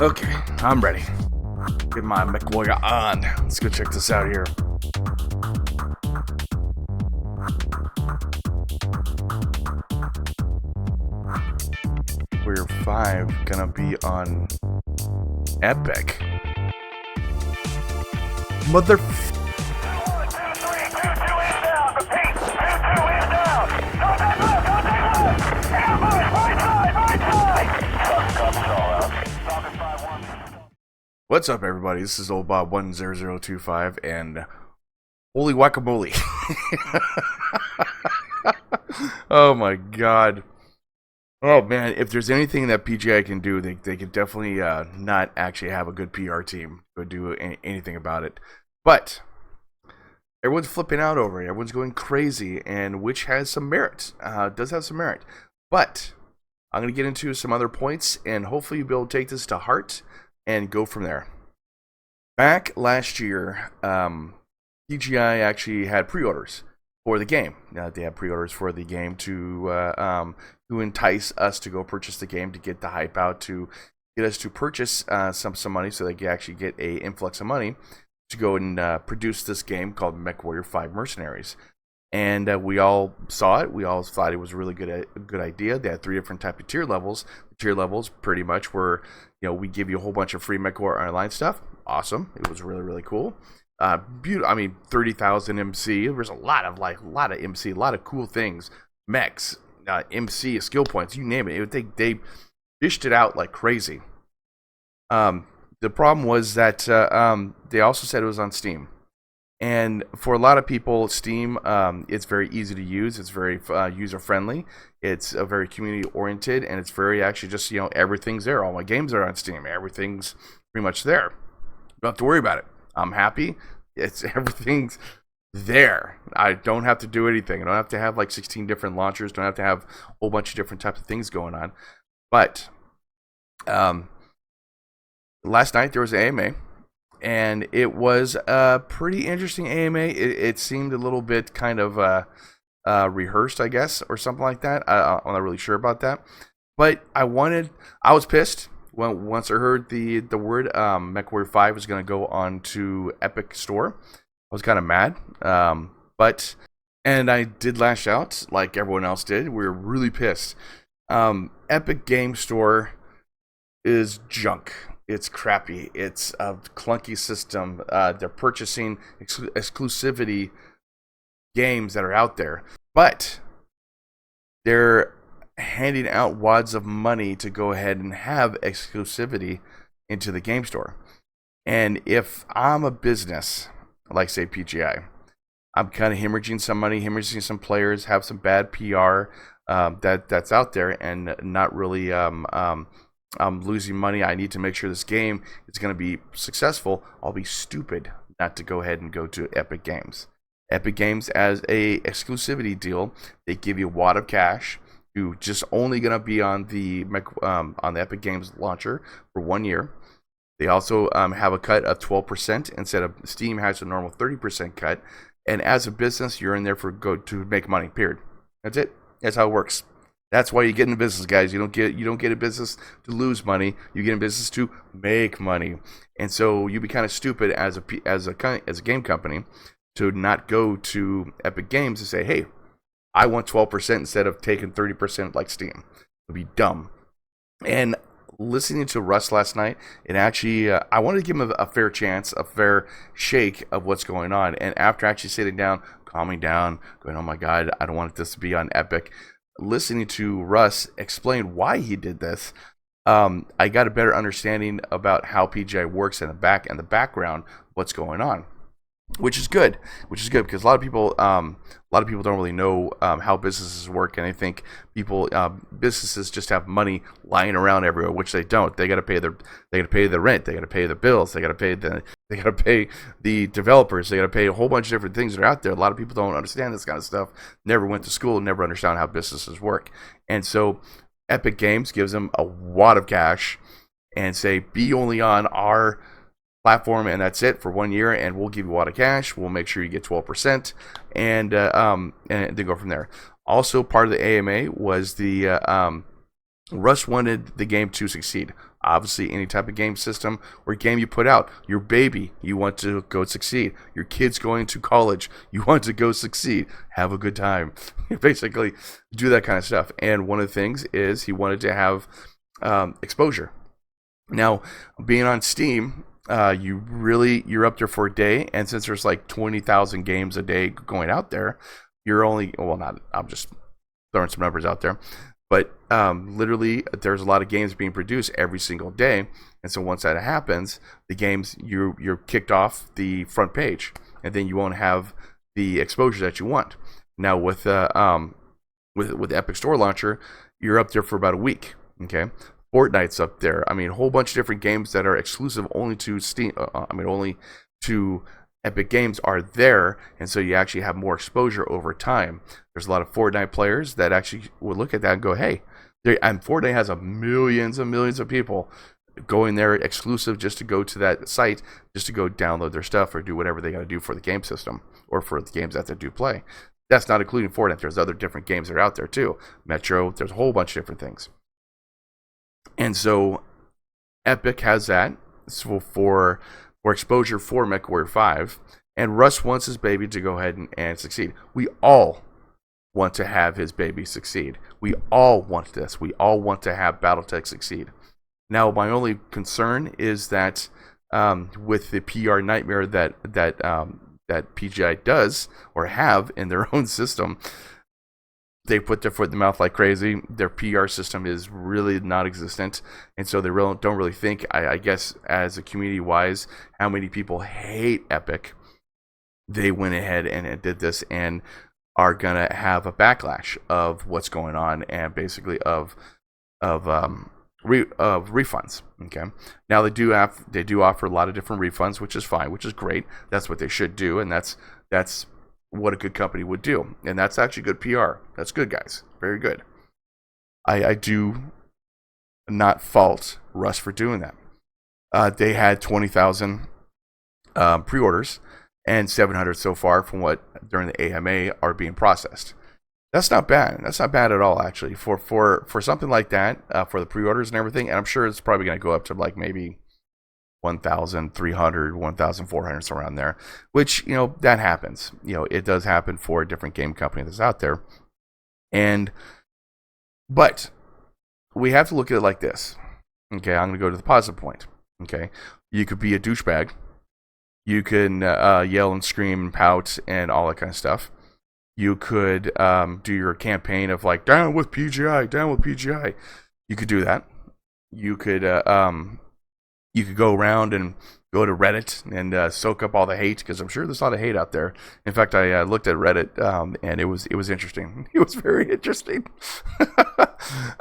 Okay, I'm ready. Get my MechWarrior on. Let's go check this out here. Warrior 5 gonna be on Epic. Mother. What's up, everybody? This is Old Bob 10025, and holy guacamole! Oh my god! Oh man, if there's anything that PGI can do, they can definitely not actually have a good PR team to do anything about it. But everyone's flipping out over it. Everyone's going crazy, and which has some merit. Does have some merit. But I'm going to get into some other points, and hopefully you'll be able to take this to heart and go from there. Back last year, PGI actually had pre-orders for the game. They had pre-orders for the game to entice us to go purchase the game, to get the hype out, to get us to purchase some money so they could actually get a influx of money to go and produce this game called MechWarrior 5 Mercenaries. And we all saw it. We all thought it was a really good idea. They had 3 different type of tier levels. The tier levels pretty much were, we give you a whole bunch of free MechWarrior Online stuff. Awesome. It was really, really cool. Beautiful. I mean, 30,000 MC. There's a lot of MC, a lot of cool things. Mechs, MC, skill points, you name it. They dished it out like crazy. The problem was that they also said it was on Steam. And for a lot of people, Steam, it's very easy to use. It's very user-friendly. It's very community-oriented, and it's very actually just, everything's there. All my games are on Steam. Everything's pretty much there. You don't have to worry about it. I'm happy. Everything's there. I don't have to do anything. I don't have to have like 16 different launchers. Don't have to have a whole bunch of different types of things going on. But last night there was an AMA. And it was a pretty interesting AMA. It seemed a little bit kind of rehearsed, I guess, or something like that. I'm not really sure about that. But I was pissed once I heard the word MechWarrior 5 was going to go on to Epic Store. I was kind of mad. And I did lash out like everyone else did. We were really pissed. Epic Game Store is junk. It's crappy. It's a clunky system. They're purchasing exclusivity games that are out there. But they're handing out wads of money to go ahead and have exclusivity into the game store. And if I'm a business, like say PGI, I'm kind of hemorrhaging some money, hemorrhaging some players, have some bad PR that's out there, and not really... I'm losing money. I need to make sure this game is going to be successful. I'll be stupid not to go ahead and go to Epic Games. Epic Games, as a exclusivity deal, they give you a wad of cash. You just only going to be on the Epic Games launcher for 1 year. They also have a cut of 12% instead of Steam has a normal 30% cut. And as a business, you're in there to make money. Period. That's it. That's how it works. That's why you get in business, guys. You don't get in business to lose money. You get in business to make money. And so you'd be kind of stupid as a game company to not go to Epic Games and say, "Hey, I want 12% instead of taking 30% like Steam." It would be dumb. And listening to Russ last night, it actually I wanted to give him a fair chance, a fair shake of what's going on. And after actually sitting down, calming down, going, "Oh my God, I don't want this to be on Epic." Listening to Russ explain why he did this, I got a better understanding about how PGI works in the background, what's going on, which is good because a lot of people don't really know how businesses work, and they think businesses just have money lying around everywhere, which they don't. They got to pay the rent, they got to pay the bills, they got to pay the developers, they got to pay a whole bunch of different things that are out there. A lot of people don't understand this kind of stuff. Never went to school, never understand how businesses work, and so Epic Games gives them a wad of cash and say, be only on our platform, and that's it for 1 year, and we'll give you a lot of cash. We'll make sure you get 12%, and then go from there. Also, part of the AMA was the Russ wanted the game to succeed. Obviously, any type of game system or game you put out, your baby, you want to go succeed. Your kid's going to college, you want to go succeed. Have a good time. Basically, do that kind of stuff. And one of the things is he wanted to have exposure. Now, being on Steam, you're up there for a day, and since there's like 20,000 games a day going out there, you're only, well, not, I'm just throwing some numbers out there, but literally there's a lot of games being produced every single day, and so once that happens, the games, you're kicked off the front page, and then you won't have the exposure that you want. Now with Epic Store Launcher, you're up there for about a week. Okay, Fortnite's up there. I mean, a whole bunch of different games that are exclusive only to Steam. Only to Epic Games are there, and so you actually have more exposure over time. There's a lot of Fortnite players that actually would look at that and go, "Hey," and Fortnite has millions and millions of people going there exclusive just to go to that site, just to go download their stuff or do whatever they got to do for the game system or for the games that they do play. That's not including Fortnite. There's other different games that are out there too. Metro. There's a whole bunch of different things. And so Epic has that for exposure for MechWarrior 5. And Russ wants his baby to go ahead and succeed. We all want to have his baby succeed. We all want this. We all want to have Battletech succeed. Now, my only concern is that with the PR nightmare that PGI does or have in their own system, they put their foot in the mouth like crazy. Their PR system is really non-existent, and so they don't really think, I guess, as a community-wise, how many people hate Epic. They went ahead and did this and are gonna have a backlash of what's going on and basically of refunds. Okay, now they do offer a lot of different refunds, which is fine, which is great. That's what they should do, and that's what a good company would do, and that's actually good PR. That's good, guys. Very good. I do not fault Russ for doing that. They had 20,000 pre-orders, and 700 so far from what during the AMA are being processed. That's not bad. That's not bad at all, actually, for something like that, for the pre-orders and everything. And I'm sure it's probably going to go up to like maybe 1,300, 1,400, somewhere around there, which, that happens. It does happen for a different game company that's out there. But we have to look at it like this. Okay, I'm going to go to the positive point. Okay, you could be a douchebag. You can yell and scream and pout and all that kind of stuff. You could do your campaign of like, down with PGI, down with PGI. You could do that. You could go around and go to Reddit and soak up all the hate, because I'm sure there's a lot of hate out there. In fact, I looked at Reddit and it was interesting. It was very interesting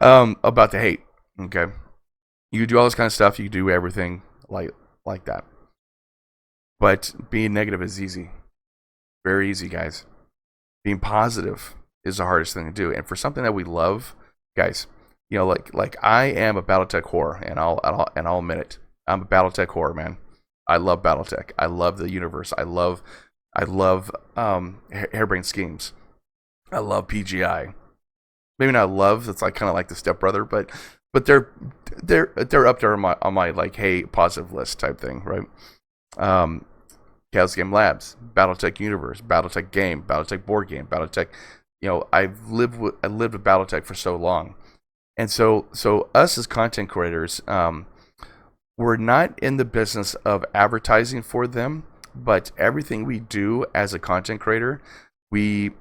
about the hate. Okay, you do all this kind of stuff. You do everything like that. But being negative is easy, very easy, guys. Being positive is the hardest thing to do, and for something that we love, guys. Like I am a BattleTech whore, and I'll admit it. I'm a BattleTech whore, man. I love BattleTech. I love the universe. I love harebrained schemes. I love PGI. Maybe not love. That's like kind of like the stepbrother, but they're up there on my like, hey, positive list type thing, right? Chaos Game Labs, BattleTech Universe, BattleTech Game, BattleTech Board Game, BattleTech. I lived with BattleTech for so long, and so us as content creators, we're not in the business of advertising for them, but everything we do as a content creator, we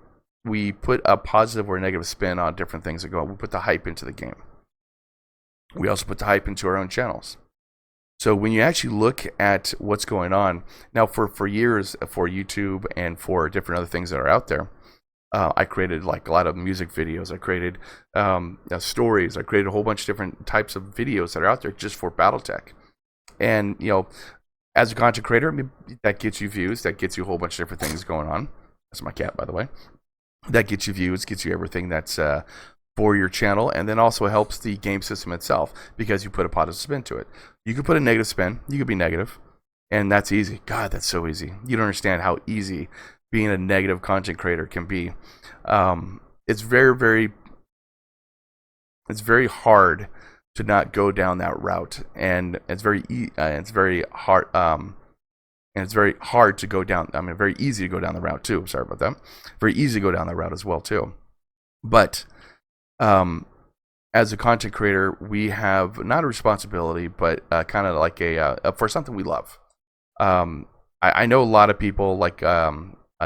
put a positive or a negative spin on different things that go on. We put the hype into the game. We also put the hype into our own channels. So when you actually look at what's going on now, for years, for YouTube and for different other things that are out there, I created like a lot of music videos. I created stories. I created a whole bunch of different types of videos that are out there just for BattleTech. And as a content creator, I mean, that gets you views. That gets you a whole bunch of different things going on. That's my cat, by the way. That gets you views. Gets you everything that's for your channel, and then also helps the game system itself because you put a positive spin to it. You could put a negative spin. You could be negative, and that's easy. God, that's so easy. You don't understand how easy being a negative content creator can be. It's very, very, it's very hard to not go down that route, and it's very hard. And it's very hard to go down. I mean, very easy to go down the route too. Sorry about that. Very easy to go down that route as well too. But as a content creator, we have not a responsibility, but kind of like for something we love. I know a lot of people like a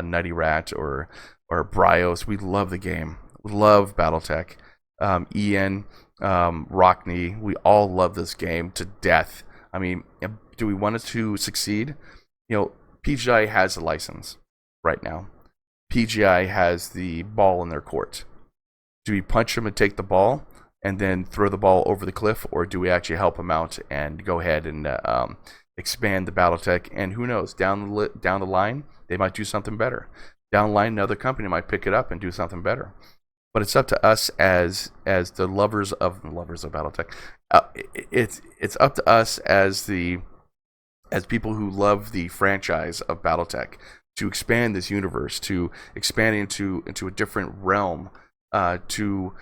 Nutty Rat or Bryos. We love the game. We love BattleTech. Ian, Rockney. We all love this game to death. I mean, do we want it to succeed? PGI has a license right now. PGI has the ball in their court. Do we punch them and take the ball and then throw the ball over the cliff, or do we actually help them out and go ahead and expand the BattleTech? And who knows, down the line, they might do something better. Down the line, another company might pick it up and do something better. But it's up to us as the lovers of BattleTech. It's up to us as people who love the franchise of BattleTech to expand this universe, to expand into a different realm, to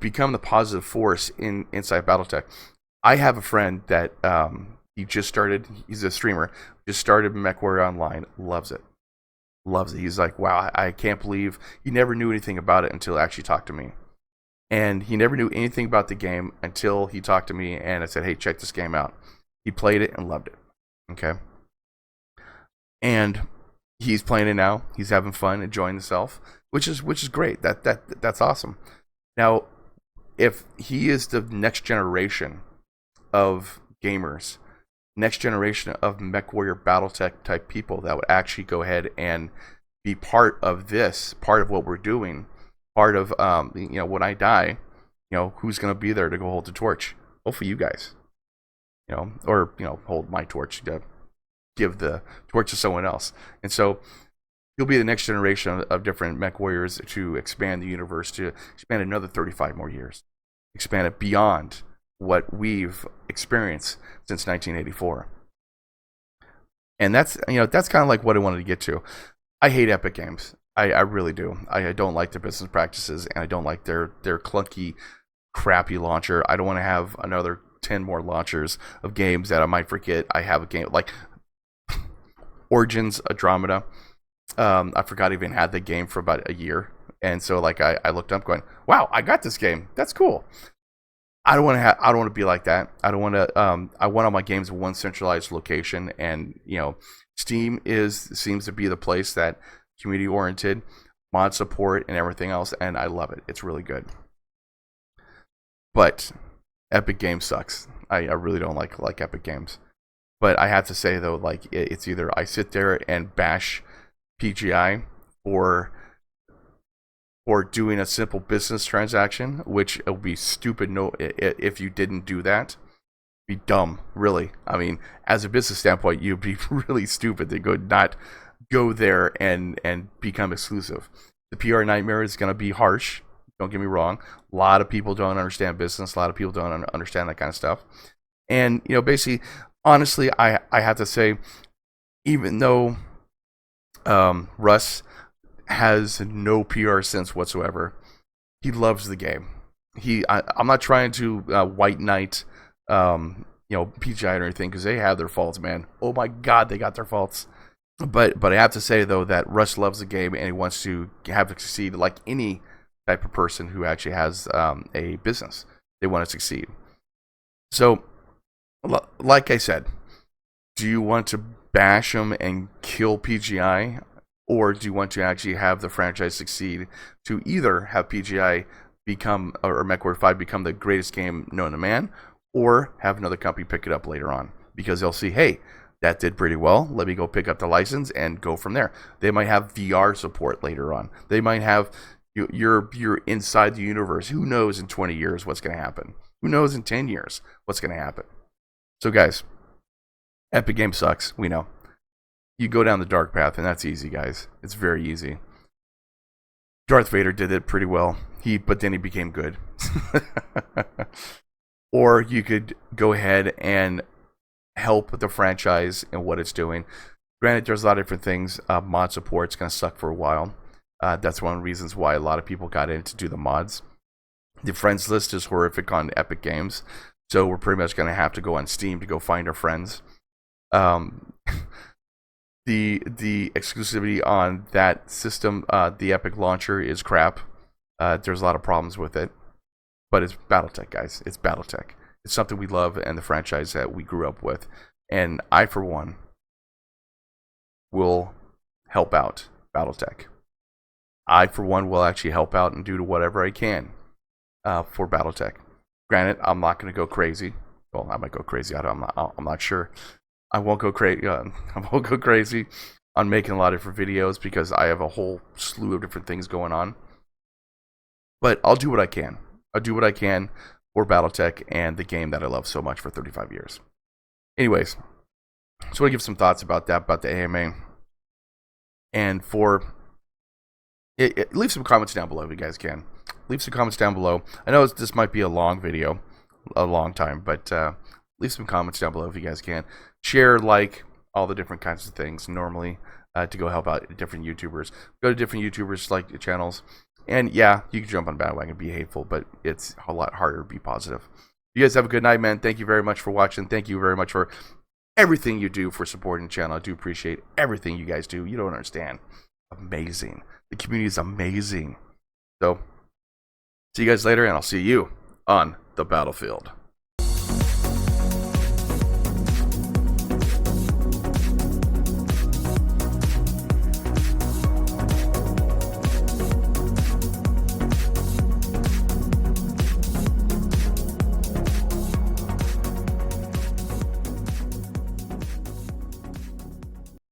become the positive force inside BattleTech. I have a friend that he just started. He's a streamer. Just started MechWarrior Online. Loves it. He's like, wow, I can't believe he never knew anything about it until he actually talked to me. And he never knew anything about the game until he talked to me, and I said, hey, check this game out. He played it and loved it. Okay. And he's playing it now. He's having fun, enjoying himself, which is great. That's awesome. Now, if he is the next generation of gamers, next generation of MechWarrior BattleTech type people that would actually go ahead and be part of this, part of what we're doing, part of when I die, who's going to be there to go hold the torch? Hopefully you guys, or hold my torch to give the torch to someone else. And so you'll be the next generation of different mech warriors to expand the universe, to expand another 35 more years, expand it beyond what we've experienced since 1984. And that's kind of like what I wanted to get to. I hate Epic Games. I really do. I don't like their business practices, and I don't like their clunky, crappy launcher. I don't want to have another 10 more launchers of games that I might forget I have a game like Origins Andromeda. I forgot I even had the game for about a year, and so like I looked up going, wow, I got this game. That's cool. I don't want to be like that. I don't want to. I want all my games in one centralized location, and Steam seems to be the place that community oriented, mod support, and everything else, and I love it. It's really good. But Epic Games sucks. I really don't like Epic Games. But I have to say though, like it's either I sit there and bash PGI or doing a simple business transaction, which it would be stupid if you didn't do that. Be dumb, really. I mean, as a business standpoint, you'd be really stupid to not go there and become exclusive. The PR nightmare is going to be harsh. Don't get me wrong. A lot of people don't understand business. A lot of people don't understand that kind of stuff. And basically, honestly, I have to say, even though Russ has no PR sense whatsoever, he loves the game. I'm not trying to white knight PGI or anything, because they have their faults, man. Oh my god, they got their faults. But I have to say though that Russ loves the game, and he wants to have it succeed like any type of person who actually has a business. They want to succeed. So like I said, do you want to bash them and kill PGI, or do you want to actually have the franchise succeed to either have PGI become, or MechWarrior 5 become the greatest game known to man, or have another company pick it up later on, because they'll see, hey, that did pretty well. Let me go pick up the license and go from there. They might have VR support later on. They might have you're inside the universe. Who knows in 20 years what's going to happen? Who knows in 10 years what's going to happen? So guys, Epic Games sucks. We know. You go down the dark path, and that's easy, guys. It's very easy. Darth Vader did it pretty well. But then he became good. Or you could go ahead and help the franchise in what it's doing. Granted, there's a lot of different things. Mod support's going to suck for a while. That's one of the reasons why a lot of people got in to do the mods. The friends list is horrific on Epic Games. So we're pretty much going to have to go on Steam to go find our friends. Um, the exclusivity on that system, the Epic launcher, is crap. There's a lot of problems with it, but it's BattleTech, guys. It's BattleTech. It's something we love and the franchise that we grew up with. And I, for one, will help out BattleTech. I, for one, will actually help out and do whatever I can for BattleTech. Granted, I'm not going to go crazy. Well, I might go crazy. I'm not sure. I won't go crazy. I won't go crazy on making a lot of different videos because I have a whole slew of different things going on. But I'll do what I can. I'll do what I can for BattleTech and the game that I love so much for 35 years. Anyways, so I want to give some thoughts about that, about the AMA. And leave some comments down below if you guys can. Leave some comments down below. I know this might be a long video, a long time, but leave some comments down below if you guys can. Share, like, all the different kinds of things normally to go help out different YouTubers. Go to different YouTubers, like channels. And yeah, you can jump on bandwagon and be hateful, but it's a lot harder to be positive. You guys have a good night, man. Thank you very much for watching. Thank you very much for everything you do for supporting the channel. I do appreciate everything you guys do. You don't understand. Amazing. The community is amazing. So, see you guys later, and I'll see you on the battlefield.